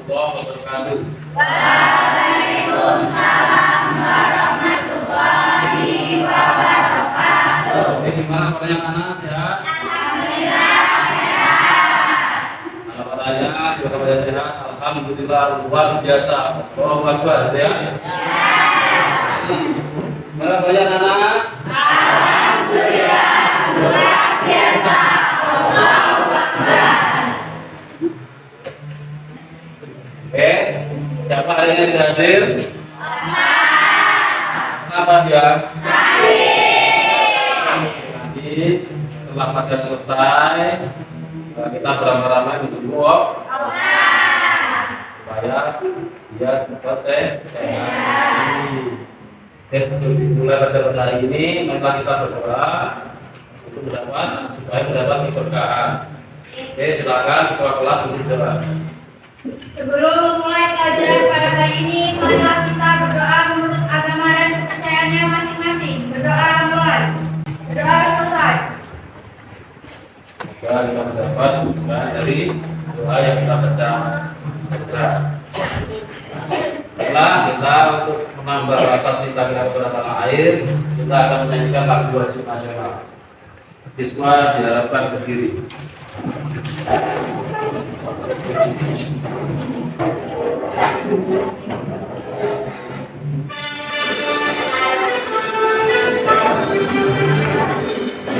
warahmatullahi wabarakatuh. Waalaikumsalam warahmatullahi wabarakatuh. Oke, gimana kabarnya anak sehat? Alhamdulillah sehat. Kabarnya juga kabarnya sehat. Alhamdulillah luar biasa. Allahu Akbar ya. Gimana kabarnya anak? Alhamdulillah luar biasa. Allahu Akbar. Oke, siapa hari ini tidak hadir? Kenapa dia? Nanti setelah pelajaran selesai, kita beramai-ramai untuk doa supaya dia cepat sehat. Oke, sebelum dimulai pelajaran hari ini, mari kita berdoa untuk mendapat keberkahan. Oke, silakan ketua kelas untuk berdoa. Sebelum memulai pelajaran pada hari ini, marilah kita berdoa menurut agama dan kepercayaannya masing-masing. Berdoa mulai. Berdoa selesai. Semoga kita mendapat keberkahan dari doa yang kita baca. Setelah kita untuk menambah rasa cinta kita kepada tanah air, kita akan menyanyikan lagu wajib nasional. Siswa diharapkan berdiri.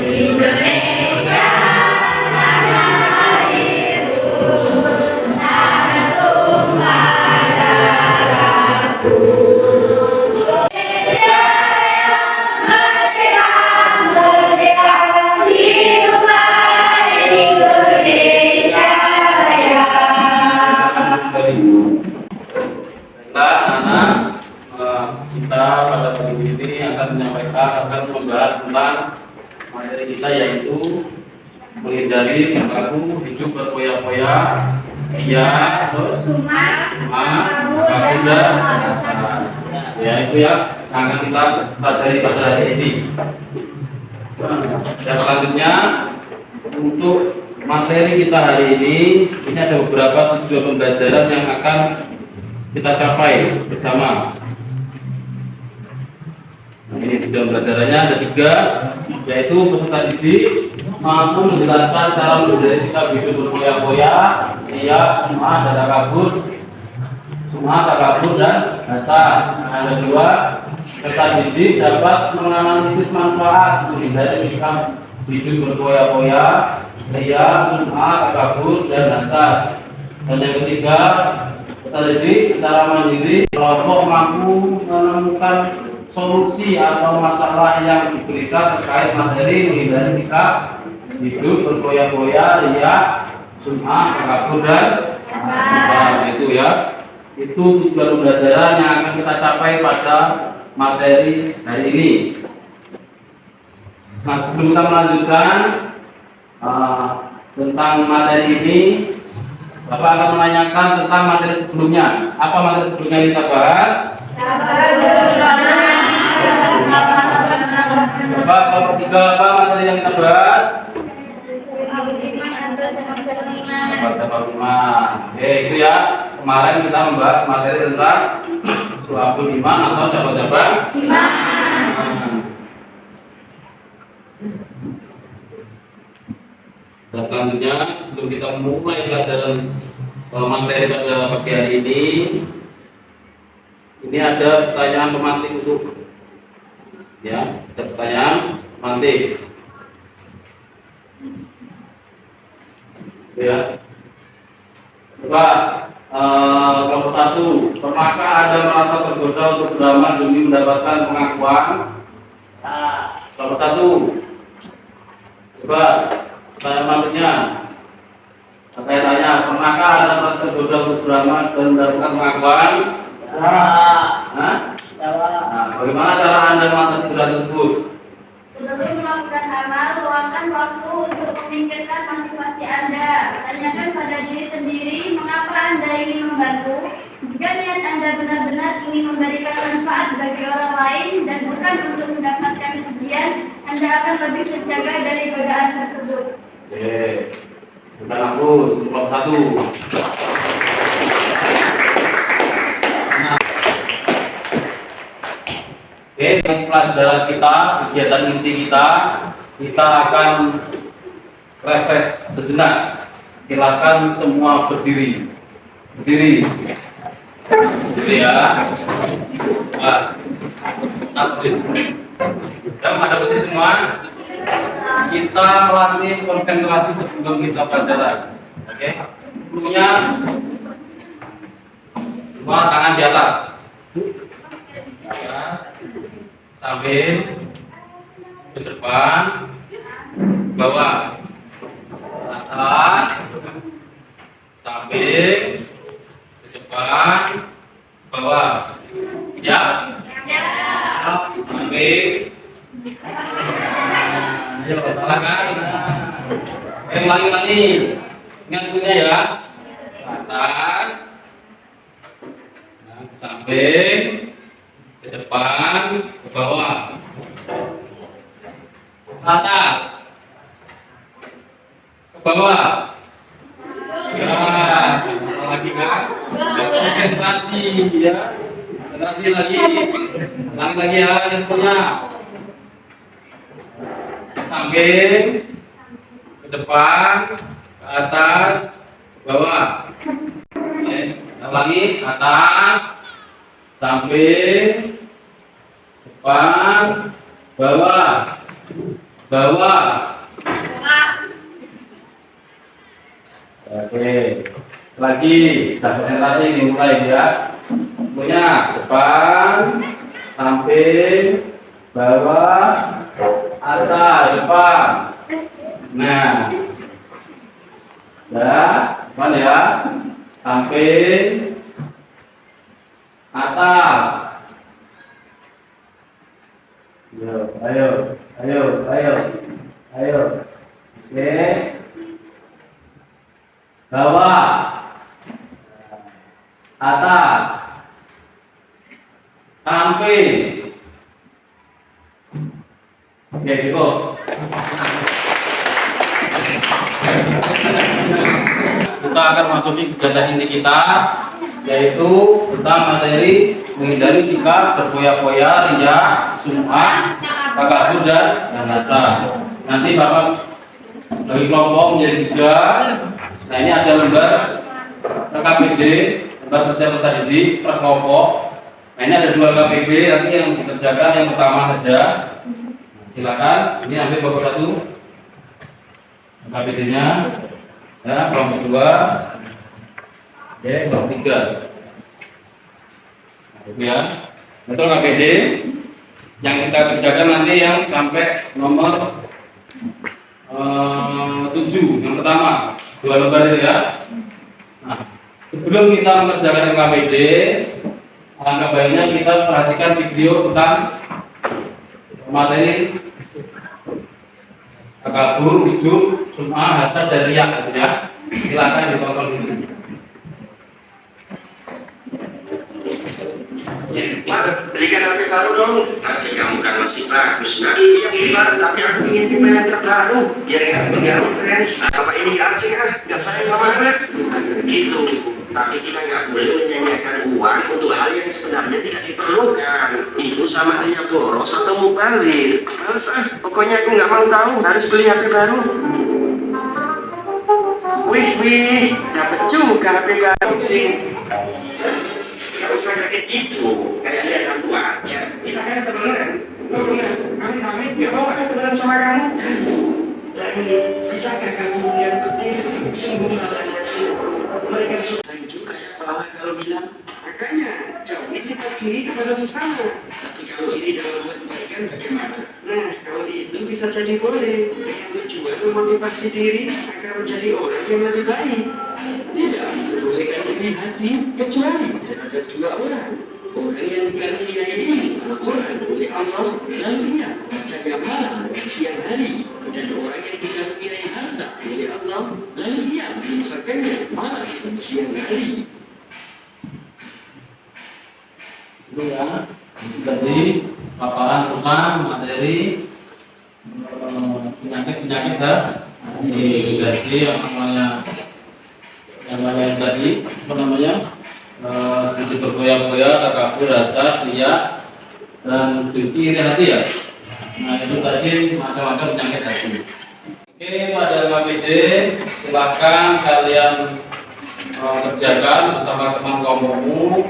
Indonesia tanah airku, tanah tumpah darahku. Indonesia yang merdeka, merdeka, hiduplah Indonesia Raya. Anak-anak, kita pada pagi ini akan membahas tentang materi kita, yaitu menghindari perilaku hidup berfoya-foya, terus ya itu ya akan kita pelajari pada hari ini. Dan selanjutnya untuk materi kita hari ini ada beberapa tujuan pembelajaran yang akan kita capai bersama. Nah, ini tujuan pembelajarannya ada 3, yaitu peserta didik mampu menjelaskan cara menghindari sikap hidup berfoya-foya, sum'ah, takabur dan hasad. Nah, ada 2, peserta didik dapat menganalisis manfaat menghindari sikap hidup berfoya-foya, sum'ah, takabur dan hasad. Dan yang ketiga, peserta didik secara mandiri kelompok mampu menemukan solusi atau masalah yang diberikan terkait materi menghindari sikap hidup berfoya-foya, sum'ah, takabur dan hasad. Itu ya. Itu tujuan pembelajaran yang akan kita capai pada materi hari ini. Nah, sebelum kita melanjutkan tentang materi ini, Bapak akan menanyakan tentang materi sebelumnya. Apa materi sebelumnya yang kita bahas? Bapak, kalau 3 apa materi yang kita bahas? Oke, itu ya. Kemarin kita membahas materi tentang suabul iman atau cabang-cabang iman. Dan selanjutnya, sebelum kita mulai pelajaran materi pada pagi hari ini ada pertanyaan pemantik untuk ada pertanyaan pemantik. Ya. Coba kelompok 1, pernahkah Anda merasa tergoda untuk beramal demi mendapatkan pengakuan? Kelompok 1. Coba pertanyaan selanjutnya. Saya tanya, pernahkah Anda merasa tergoda untuk beramal dan mendapatkan pengakuan? Nah, bagaimana cara Anda mengatasi godaan tersebut? Sebelum melakukan amal, luangkan waktu untuk memikirkan motivasi Anda. Tanyakan pada diri sendiri, mengapa Anda ingin membantu? Jika niat Anda benar-benar ingin memberikan manfaat bagi orang lain dan bukan untuk mendapatkan pujian, Anda akan lebih terjaga dari godaan tersebut. Oke, kita hapus kelompok 1. Oke, pelajaran kita, kegiatan inti kita akan refresh sejenak. Silakan semua berdiri. Berdiri ya. Sudah ada posisi semua. Kita melatih konsentrasi sebelum kita pelajaran. Oke. Sebelumnya semua tangan di atas. Samping, ke depan, bawah, atas, samping, ke depan, bawah. Siap? Siap. Samping. Ayo, salah kan? Ulangi. Ingat punya ya. Atas, samping, ke depan, ke bawah, atas, ke bawah. Ya, lagi kan? Konsentrasi ya. Konsentrasi lagi. Lagi ya yang punya. Samping, ke depan, ke atas, ke bawah. Oke, lagi atas, samping, depan, bawah, bawah. Oke, lagi konsentrasi dimulai ya. Punya depan, samping, bawah, atas, depan. Nah, ya, depan ya, samping, atas. Ayo. Oke. Bawah. Atas. Samping. Oke, cukup. Kita akan masuki kegiatan inti kita, yaitu tentang materi menghindari sikap berfoya-foya, riya, sum'ah, takabur dan nasa. Nanti Bapak bagi kelompok menjadi 3. Nah, ini ada lembar KPD, lembar kerja peserta didik per kelompok. Nah, ini ada 2 KPD, nanti yang dikerjakan yang pertama saja. Silakan, ini ambil kelompok 1 KPD-nya, ya, kelompok 2. Oke, kelompok 3. Ya, betul KPD yang kita kerjakan nanti yang sampai nomor 7 yang pertama 2 lembar itu ya. Nah, sebelum kita mengerjakan KPD, alangkah baiknya kita perhatikan video tentang materi takabur, ujub, sum'ah, hasad, dan riya gitu ya. Silakan ditonton dulu. Mar, belikan HP baru dong. HP kamu kan masih bagus, nah. Iya sih, Mar, tapi aku ingin tipe yang terbaru. Biar nggak mengganggu tren. Apa ini nggak asik kan? Nggak sayang sama anak. Gitu. Tapi kita nggak boleh menyanyiakan uang untuk hal yang sebenarnya tidak diperlukan. Itu sama halnya boros atau mubazir. Males ah, pokoknya aku nggak mau tahu. Harus beli HP baru. Wih, dapat juga HP baru sih. Gak usah kayak gitu, kayak lihat hantu aja. Kita kan temenan. Amit-amit, gak mau kan temenan sama kamu. Lagi, bisakah kamu yang penting sungguh malahnya sih. Mereka susah juga ya bahwa kalau bilang makanya jauhi sikap iri kepada sesama. Tapi kalau iri dalam buat kebaikan bagaimana? Nah, kalau itu bisa jadi boleh dengan tujuan memotivasi diri agar menjadi orang yang lebih baik. Tidak diperbolehkan iri hati kecuali terhadap 2 orang yang dikaruniai ilmu Al-Quran oleh Allah, lalu ia menjaga malam dan siang hari, dan orang yang dikaruniai harta oleh Allah, lalu ia menginfakkannya malam dan siang hari. Itu ya, jadi paparan tentang materi penyakit ya. Jadi yang namanya tadi seperti berfoya-foya, takabur, hasad, riya, dan dengki, iri hati ya. Nah itu tadi macam-macam penyakit hati. Oke, pada LKPD silakan kalian kerjakan bersama teman kelompokmu.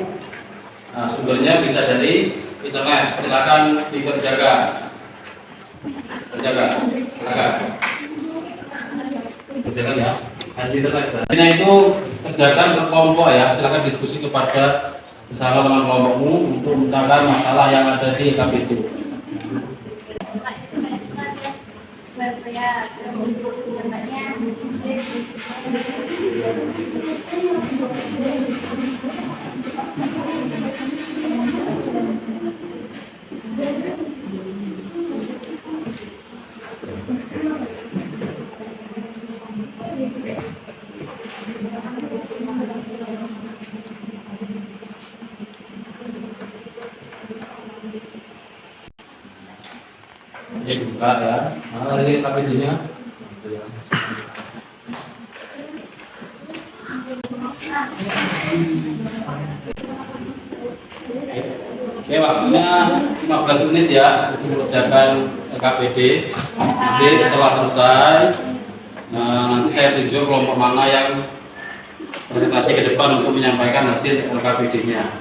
Nah, sumbernya bisa dari internet. Silakan dikerjakan. Kerjakan ya. Di internet. Ini itu kerjakan berkelompok ya. Silakan diskusi kepada bersama teman kelompokmu untuk memecahkan masalah yang ada di LKPD. Ini buka ya. Mana ini KPD-nya? Oke, waktunya 15 menit ya untuk mengerjakan KPD. Nanti setelah selesai, nanti saya tunjuk kelompok mana yang presentasi ke depan untuk menyampaikan hasil KPD-nya.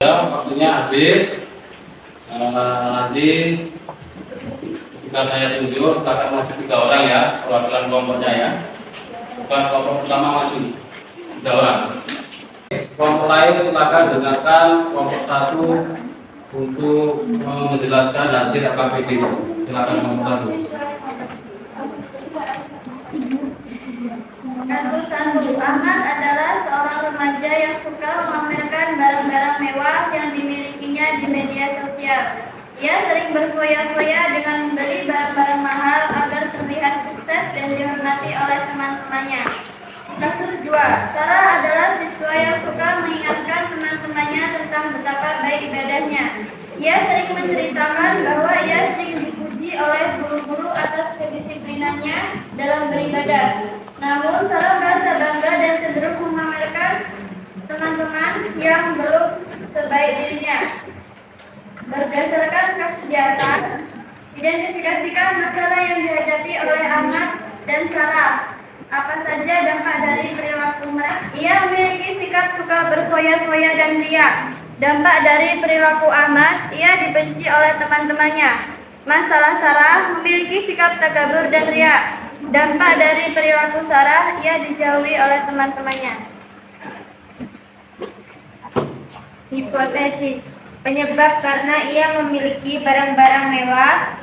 Ya, waktunya habis. Nanti jika saya tunjuk, akan maju 3 orang ya, perwakilan kelompoknya ya. Bukan kelompok pertama maju 3 orang. Kelompok lain silakan dengarkan kelompok 1 untuk menjelaskan hasil KPD. Silakan kelompok 1. Kasus Santu Ahmad adalah seorang remaja yang suka memamerkan barang-barang mewah yang dimilikinya di media sosial. Ia sering berfoya-foya dengan membeli barang-barang mahal agar terlihat sukses dan dihormati oleh teman-temannya. Kasus 2. Sarah adalah siswa yang suka mengingatkan teman-temannya tentang betapa baik ibadahnya. Ia sering menceritakan bahwa ia sering dipuji oleh guru-guru atas kedisiplinannya dalam beribadah. Namun, Sarah merasa bangga dan cenderung memamerkan teman-teman yang belum sebaik dirinya. Berdasarkan kasus di atas, identifikasikan masalah yang dihadapi oleh Ahmad dan Sarah. Apa saja dampak dari perilaku mereka? Ia memiliki sikap suka berfoya-foya dan riak. Dampak dari perilaku Ahmad, ia dibenci oleh teman-temannya. Masalah Sarah memiliki sikap takabur dan riak. Dampak dari perilaku Sarah, ia dijauhi oleh teman-temannya. Hipotesis. Penyebab karena ia memiliki barang-barang mewah.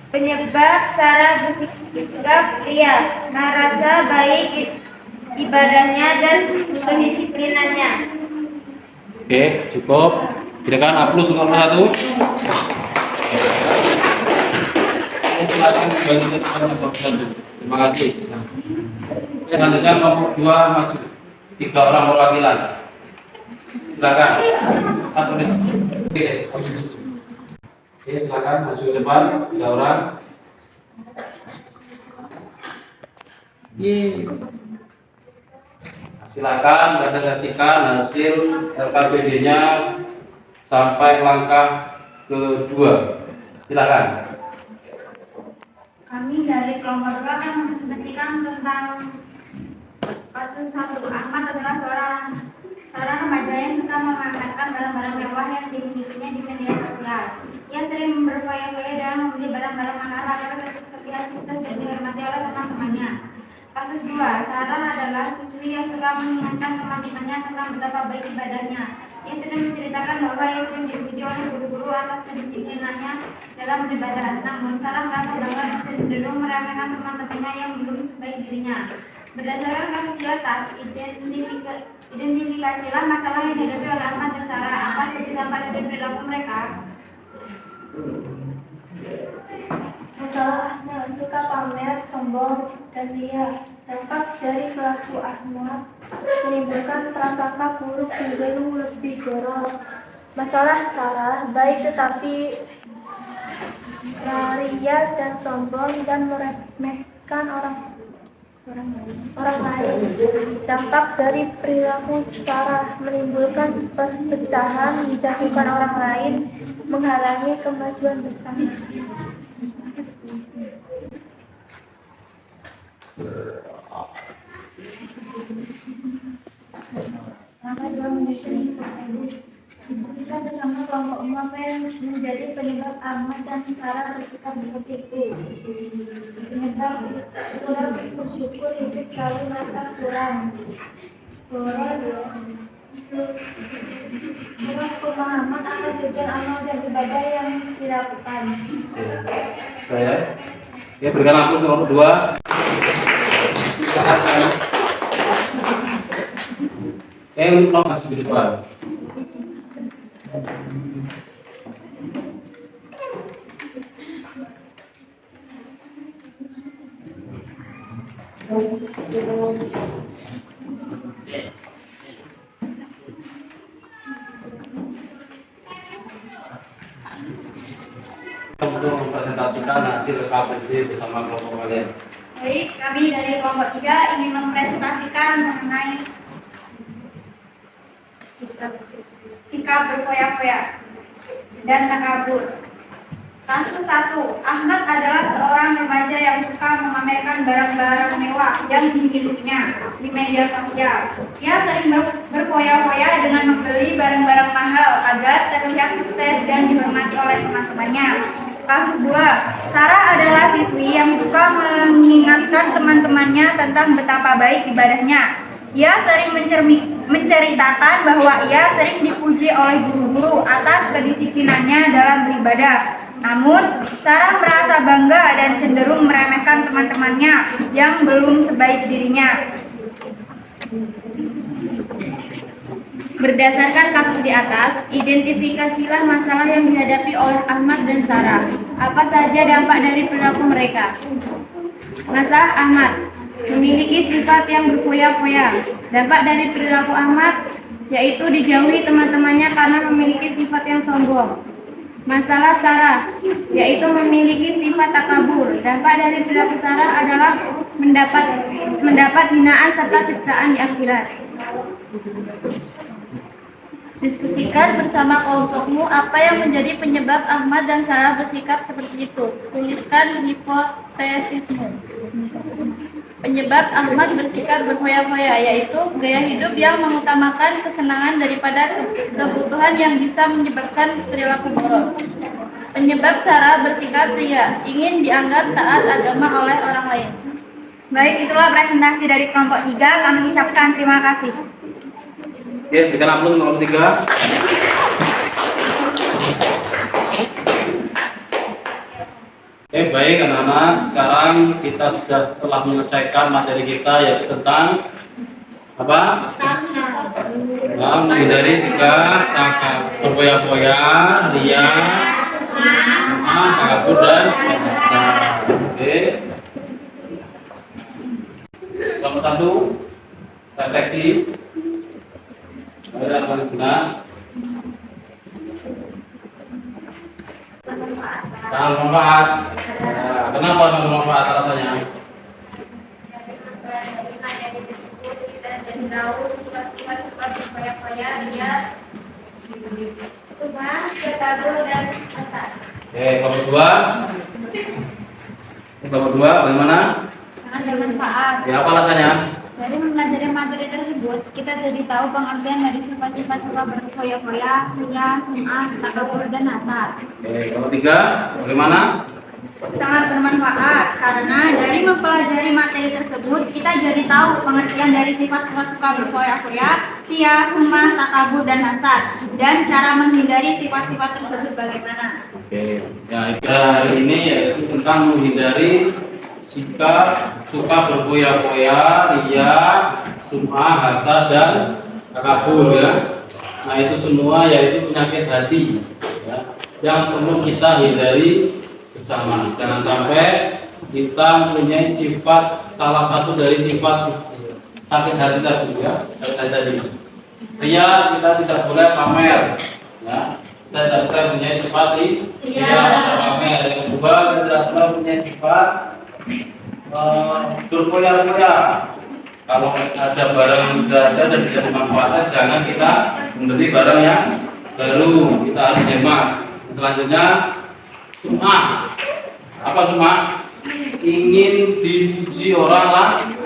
Penyebab Sarah bersikap riak, merasa baik ibadahnya dan kedisiplinannya. Oke, cukup. Silakan upload untuk nomor 1. Silakan selanjutnya kelompok 1. Terima kasih. Oke, selanjutnya kelompok 2 maju 3 orang perwakilan. Silakan. Oke, silakan maju ke depan 3 orang. Silakan presentasikan hasil LKPD-nya sampai langkah kedua. Silakan. Kami dari kelompok 2 akan mempresentasikan tentang kasus Santu Ahmad adalah seorang remaja yang suka memamerkan barang-barang mewah yang dimilikinya di media sosial. Ia sering berfoya-foya dan membeli barang-barang mahal agar terlihat sukses dan dihormati oleh teman-temannya. Kasus 2, Sarah adalah siswi yang suka mengingatkan teman-temannya tentang betapa baik ibadahnya. Ia sering menceritakan bahwa ia sering dipuji oleh guru-guru atas kedisiplinannya dalam beribadah. Namun, Sarah merasa bangga dan cenderung meremehkan teman-temannya yang belum sebaik dirinya. Berdasarkan kasus di atas, identifikasilah masalah yang dihadapi oleh Ahmad dan Sarah. Apa saja dampak dari perilaku mereka? Masalah Ahmad suka pamer, sombong, dan ria. Dampak dari perilaku Ahmad menimbulkan prasangka buruk cenderung lebih boros. Masalah Sarah baik tetapi ria dan sombong dan meremehkan orang lain. Dampak dari perilaku Sarah menimbulkan perpecahan, menjatuhkan orang lain, menghalangi kemajuan bersama. Langkah 2, menyusun hipotesis. Diskusikan bersama kelompokmu apa yang menjadi penyebab Ahmad dan Sarah bersikap seperti itu. Penyebab kurang bersyukur, hidup selalu merasa kurang boros, kurang pemahaman akan tujuan amal dan ibadah yang dilakukan. Saya. Ya, berikan aplaus nomor 2. Untuk kelompok di depan. Untuk mempresentasikan hasil KPD bersama kelompok kalian. Baik, kami dari kelompok 3 ingin mempresentasikan mengenai sikap berfoya-foya dan takabur. Kasus 1, Ahmad adalah seorang remaja yang suka memamerkan barang-barang mewah yang dimilikinya di media sosial. Ia sering berfoya-foya dengan membeli barang-barang mahal agar terlihat sukses dan dihormati oleh teman-temannya. Kasus 2, Sarah adalah siswi yang suka mengingatkan teman-temannya tentang betapa baik ibadahnya. Ia sering menceritakan bahwa ia sering dipuji oleh guru-guru atas kedisiplinannya dalam beribadah. Namun, Sarah merasa bangga dan cenderung meremehkan teman-temannya yang belum sebaik dirinya. Berdasarkan kasus di atas, identifikasilah masalah yang dihadapi oleh Ahmad dan Sarah. Apa saja dampak dari perilaku mereka? Masalah Ahmad memiliki sifat yang berfoya-foya. Dampak dari perilaku Ahmad yaitu dijauhi teman-temannya karena memiliki sifat yang sombong. Masalah Sarah yaitu memiliki sifat takabur. Dampak dari perilaku Sarah adalah mendapat hinaan serta siksaan di akhirat. Diskusikan bersama kelompokmu apa yang menjadi penyebab Ahmad dan Sarah bersikap seperti itu. Tuliskan hipotesismu. Penyebab Ahmad bersikap berfoya-foya yaitu gaya hidup yang mengutamakan kesenangan daripada kebutuhan yang bisa menyebabkan perilaku boros. Penyebab Sarah bersikap ria, ingin dianggap taat agama oleh orang lain. Baik, itulah presentasi dari kelompok 3. Kami ucapkan terima kasih. Oke, berikan aplaus nomor 3. Oke, baik anak-anak, sekarang kita sudah telah menyelesaikan materi kita yaitu tentang apa? Menghindari sikap berfoya-foya, ria, takabur dan pemirsa. Oke. Nomor 1, refleksi. Ada apa senang? Sangat bermanfaat. Kenapa sangat bermanfaat rasanya? Kita jadi tahu sifat-sifat berfoya-foya, ria, semua bersatu dan asal. Oke, nomor 2. Nomor 2, bagaimana? Sangat bermanfaat. Ya, apa rasanya? Dari mempelajari materi tersebut, kita jadi tahu pengertian dari sifat-sifat suka berfoya-foya, ria, sum'ah, takabur, dan hasad. Oke, nomor 3, bagaimana? Sangat bermanfaat karena dari mempelajari materi tersebut kita jadi tahu pengertian dari sifat-sifat suka berfoya-foya, ria, sumah, takabur, dan hasad, dan cara menghindari sifat-sifat tersebut bagaimana. Oke, ya hari ini yaitu tentang menghindari sikap suka berfoya-foya, ria, sum'ah, hasad, dan takabur ya. Nah itu semua yaitu penyakit hati ya, yang perlu kita hindari bersama. Jangan sampai kita mempunyai sifat salah satu dari sifat sakit hati tadi ya, sakit hati tadi. Ria kita tidak boleh pamer ya. Kita tidak boleh punya sifat ria atau pamer. Yang kedua kita tidak boleh punya sifat berfoya-foya. Kalau ada barang yang sudah ada dan bisa dimanfaatkan, jangan kita membeli barang yang baru. Kita harus hemat. Selanjutnya sum'ah. Apa sum'ah? Ingin dipuji orang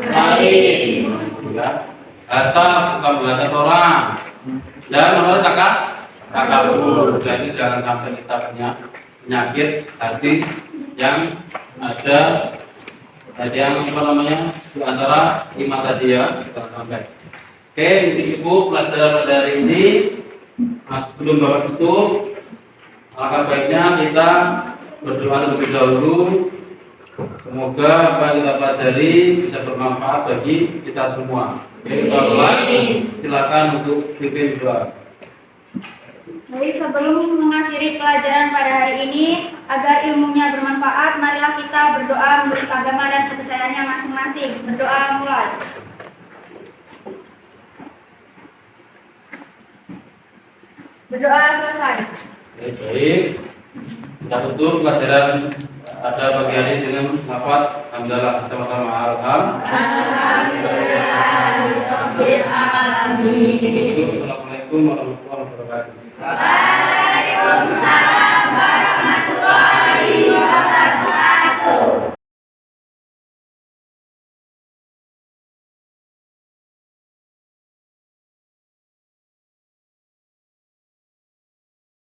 lain ya. Hasad, suka menghasad orang. Dan nomor takabur. Jadi jangan sampai kita punya penyakit hati yang ada yang apa namanya di antara 5 tadi ya, kita sampai. Oke, Ibu pelajaran dari ini. Nah, sebelum Bapak tutup, alangkah baiknya kita berdoa terlebih dahulu. Semoga apa yang kita pelajari bisa bermanfaat bagi kita semua. Oke, Bapak, silakan untuk pimpin doa. Baik, sebelum mengakhiri pelajaran pada hari ini, agar ilmunya bermanfaat, marilah kita berdoa menurut agama dan kepercayaannya masing-masing. Berdoa mulai. Berdoa selesai. Baik, kita tutup pelajaran ada pagi hari dengan lafaz alhamdulillah bersama-sama Alhamdulillah. Assalamualaikum warahmatullahi wabarakatuh. Waalaikumsalam.